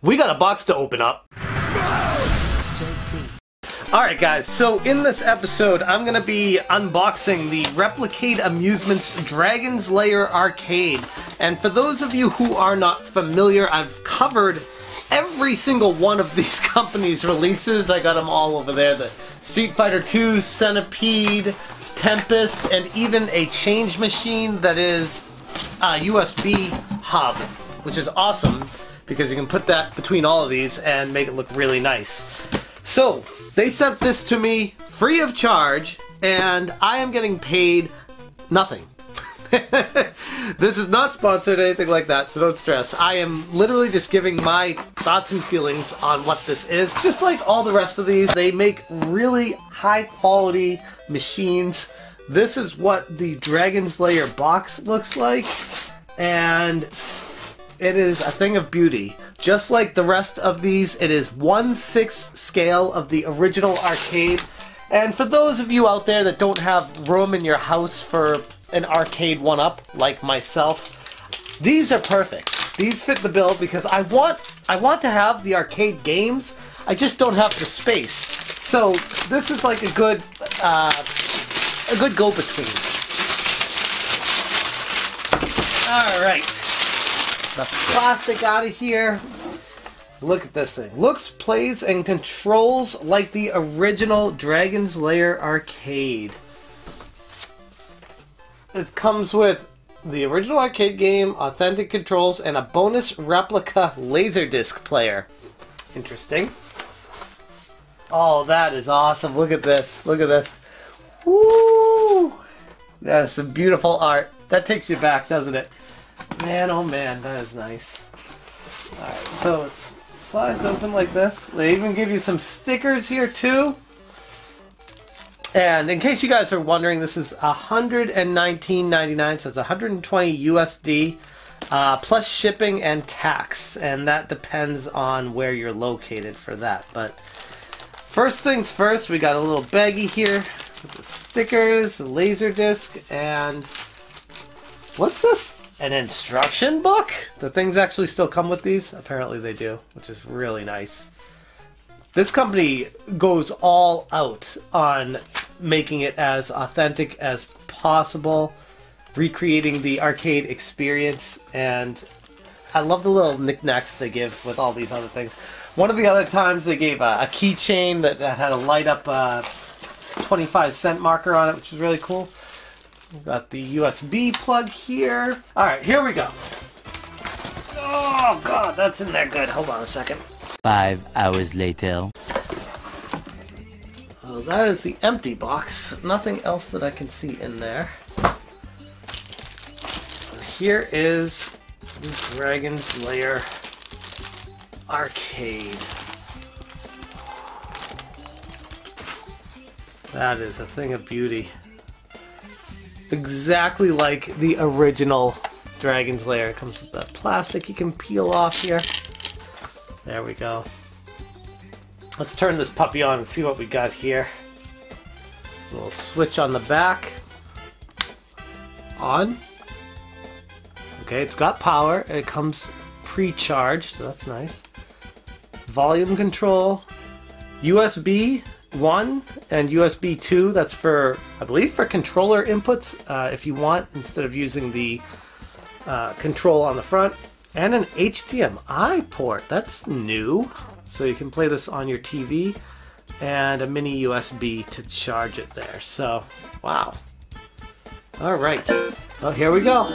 We got a box to open up. Alright guys, so in this episode I'm going to be unboxing the Replicate Amusements Dragon Lair Arcade. And for those of you who are not familiar, I've covered every single one of these companies' releases. I got them all over there. The Street Fighter 2, Centipede, Tempest, and even a change machine that is a USB hub, which is awesome because you can put that between all of these and make it look really nice. So, they sent this to me free of charge, and I am getting paid nothing. This is not sponsored or anything like that, so don't stress. I am literally just giving my thoughts and feelings on what this is. Just like all the rest of these, they make really high quality machines. This is what the Dragon Lair box looks like, and it is a thing of beauty. Just like the rest of these, it is 1/6 scale of the original arcade. And for those of you out there that don't have room in your house for an arcade one-up, like myself, these are perfect. These fit the bill because I want to have the arcade games. I just don't have the space. So this is like a good go-between. All right. The plastic out of here. Look at this thing. Looks, plays, and controls like the original Dragon Lair arcade. It comes with the original arcade game, authentic controls, and a bonus replica Laserdisc player. Interesting. Oh, that is awesome. Look at this. Look at this. Woo! That is some beautiful art. That takes you back, doesn't it? Man, oh man, that is nice. Alright, so it slides open like this. They even give you some stickers here too. And in case you guys are wondering, this is $119.99, so it's 120 USD plus shipping and tax, and that depends on where you're located for that. But first things first, we got a little baggie here with the stickers, the Laserdisc, and what's this? An instruction book? Do things actually still come with these? Apparently they do, which is really nice. This company goes all out on making it as authentic as possible, recreating the arcade experience, and I love the little knickknacks they give with all these other things. One of the other times they gave a keychain that had a light up 25-cent marker on it, which is really cool. We've got the USB plug here. Alright, here we go. Oh god, that's in there good. Hold on a second. 5 hours later. Oh, that is the empty box. Nothing else that I can see in there. Here is the Dragon Lair arcade. That is a thing of beauty. Exactly like the original Dragon Lair. It comes with that plastic you can peel off here. There we go. Let's turn this puppy on and see what we got here. A little switch on the back. On. Okay, it's got power. It comes pre-charged, so that's nice. Volume control. USB 1 and USB 2, that's for, I believe, for controller inputs if you want, instead of using the control on the front. And an HDMI port, that's new. So you can play this on your TV, and a mini USB to charge it there. So, wow. Alright, well, here we go.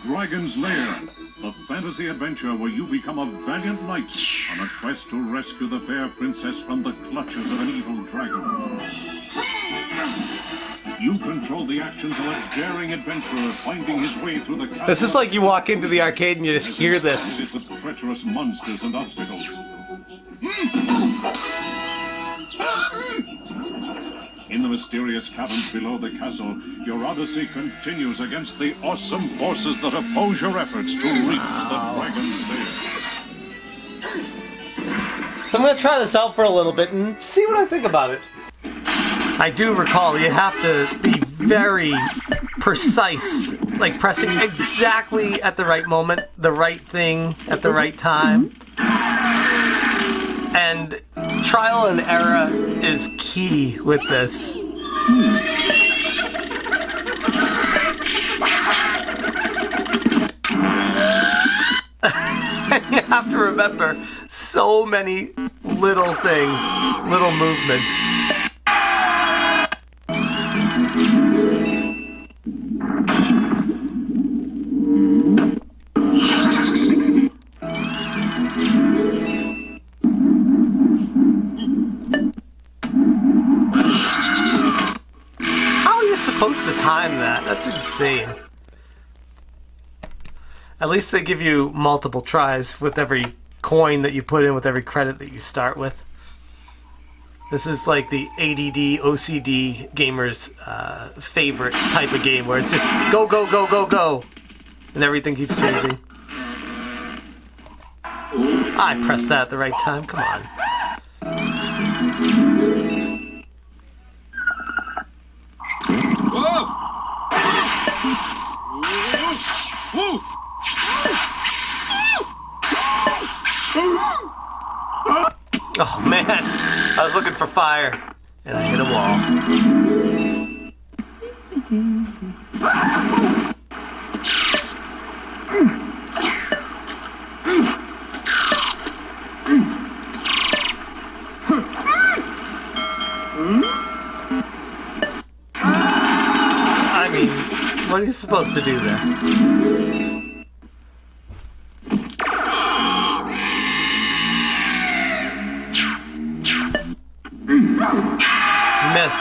Dragon's Lair, the fantasy adventure where you become a valiant knight on a quest to rescue the fair princess from the clutches of an evil dragon. You control the actions of a daring adventurer finding his way through the castle. This is like you walk into the arcade and you just hear this. With treacherous monsters and obstacles. In the mysterious caverns below the castle, your odyssey continues against the awesome forces that oppose your efforts to reach the Dragon's Lair. So I'm going to try this out for a little bit and see what I think about it. I do recall you have to be very precise like pressing exactly at the right moment, the right thing at the right time. And trial and error is key with this. You have to remember so many little things, little movements. How are you supposed to time that? That's insane. At least they give you multiple tries with every coin that you put in, with every credit that you start with. This is like the ADD, OCD gamer's favorite type of game, where it's just go, go, go, go, go, and everything keeps changing. I pressed that at the right time, come on. Oh man, I was looking for fire and I hit a wall. I mean, what are you supposed to do there? Miss.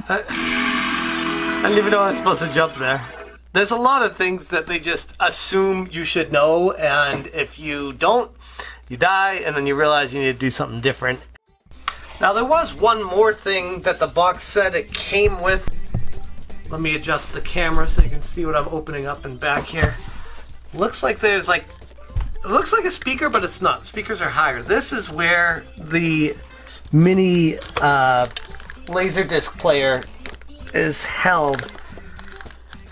I didn't even know I was supposed to jump there. There's a lot of things that they just assume you should know, and if you don't, you die, and then you realize you need to do something different. Now there was one more thing that the box said it came with. Let me adjust the camera so you can see what I'm opening up and back here. Looks like there's like, it looks like a speaker, but it's not. Speakers are higher. This is where the mini Laserdisc player is held.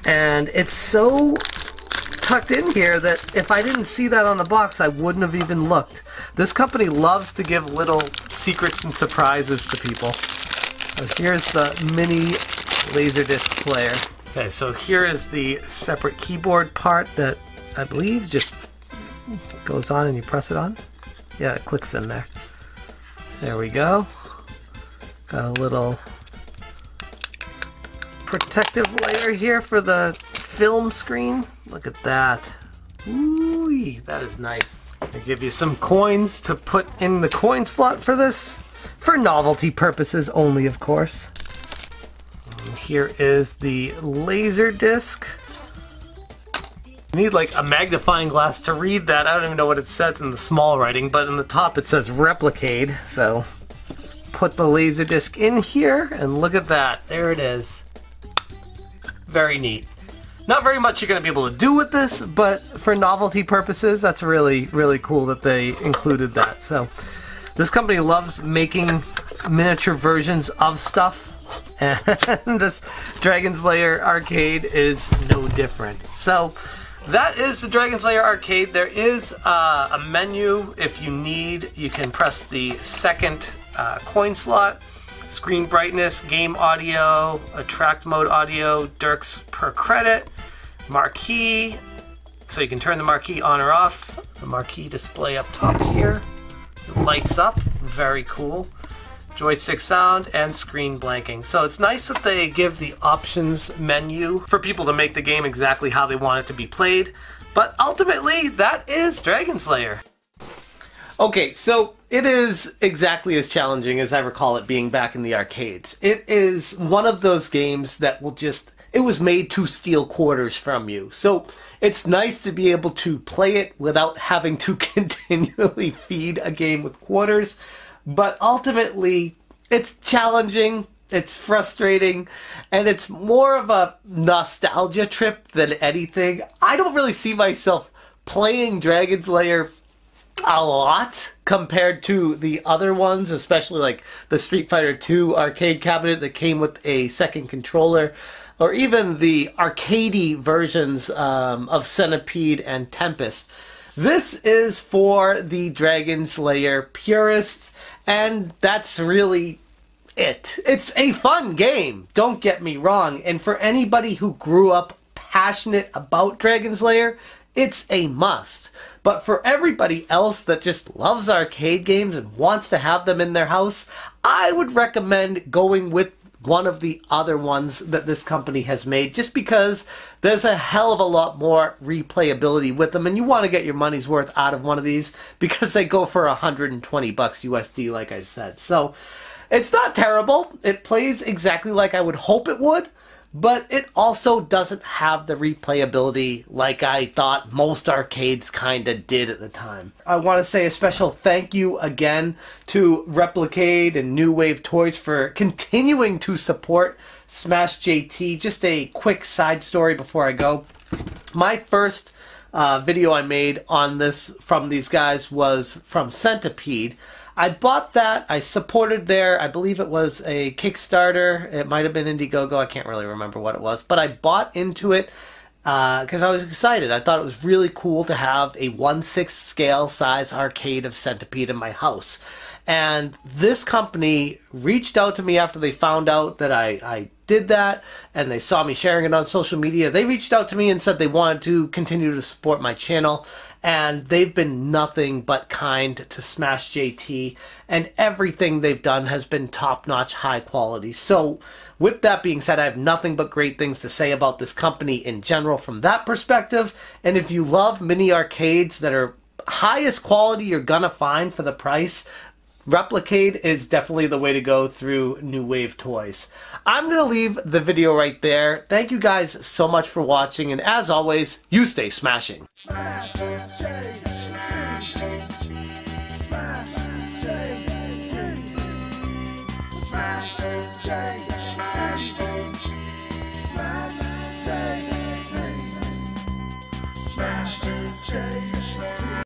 And it's so tucked in here that if I didn't see that on the box, I wouldn't have even looked. This company loves to give little secrets and surprises to people. So here's the mini Laserdisc player. Okay, so here is the separate keyboard part that I believe just goes on and you press it on. Yeah, it clicks in there. There we go. Got a little protective layer here for the film screen. Look at that. Ooh, that is nice. They give you some coins to put in the coin slot for this, for novelty purposes only, of course. And here is the Laserdisc. You need like a magnifying glass to read that. I don't even know what it says in the small writing, but in the top it says Replicate. So put the Laserdisc in here and look at that. There it is. Very neat. Not very much you're going to be able to do with this, but for novelty purposes, that's really, really cool that they included that. So this company loves making miniature versions of stuff, and this Dragon's Lair arcade is no different. So that is the Dragon's Lair arcade. There is a menu if you need. You can press the second coin slot. Screen brightness, game audio, attract mode audio, Dirks per credit, marquee, so you can turn the marquee on or off. The marquee display up top here. It lights up, very cool. Joystick sound and screen blanking. So it's nice that they give the options menu for people to make the game exactly how they want it to be played. But ultimately, that is Dragon's Lair. Okay, so it is exactly as challenging as I recall it being back in the arcades. It is one of those games that will just, it was made to steal quarters from you. So it's nice to be able to play it without having to continually feed a game with quarters. But ultimately, It's challenging, it's frustrating, and it's more of a nostalgia trip than anything. I don't really see myself playing Dragon's Lair a lot compared to the other ones, especially like the Street Fighter 2 arcade cabinet that came with a second controller, or even the arcadey versions of Centipede and Tempest. This is for the Dragon's Lair purists, and that's really it. It's a fun game, don't get me wrong, and for anybody who grew up passionate about Dragon's Lair, it's a must. But for everybody else that just loves arcade games and wants to have them in their house, I would recommend going with one of the other ones that this company has made, just because there's a hell of a lot more replayability with them, and you want to get your money's worth out of one of these because they go for $120 USD, like I said. So it's not terrible. It plays exactly like I would hope it would, but it also doesn't have the replayability like I thought most arcades kind of did at the time. I want to say a special thank you again to Replicade and New Wave Toys for continuing to support Smash JT. Just a quick side story before I go. My first video I made on this from these guys was from Centipede. I bought that, I supported their, I believe it was a Kickstarter, it might have been Indiegogo, I can't really remember what it was, but I bought into it because I was excited. I thought it was really cool to have a 1/6 scale size arcade of Centipede in my house. And this company reached out to me after they found out that I did that, and they saw me sharing it on social media. They reached out to me and said they wanted to continue to support my channel, and they've been nothing but kind to Smash JT, and everything they've done has been top-notch high quality. So with that being said, I have nothing but great things to say about this company in general from that perspective. And if you love mini arcades that are highest quality you're gonna find for the price, Replicade is definitely the way to go through New Wave Toys. I'm going to leave the video right there. Thank you guys so much for watching, and as always, you stay smashing. Smash JT. Smash JT. Smash JT. Smash JT. Smash JT.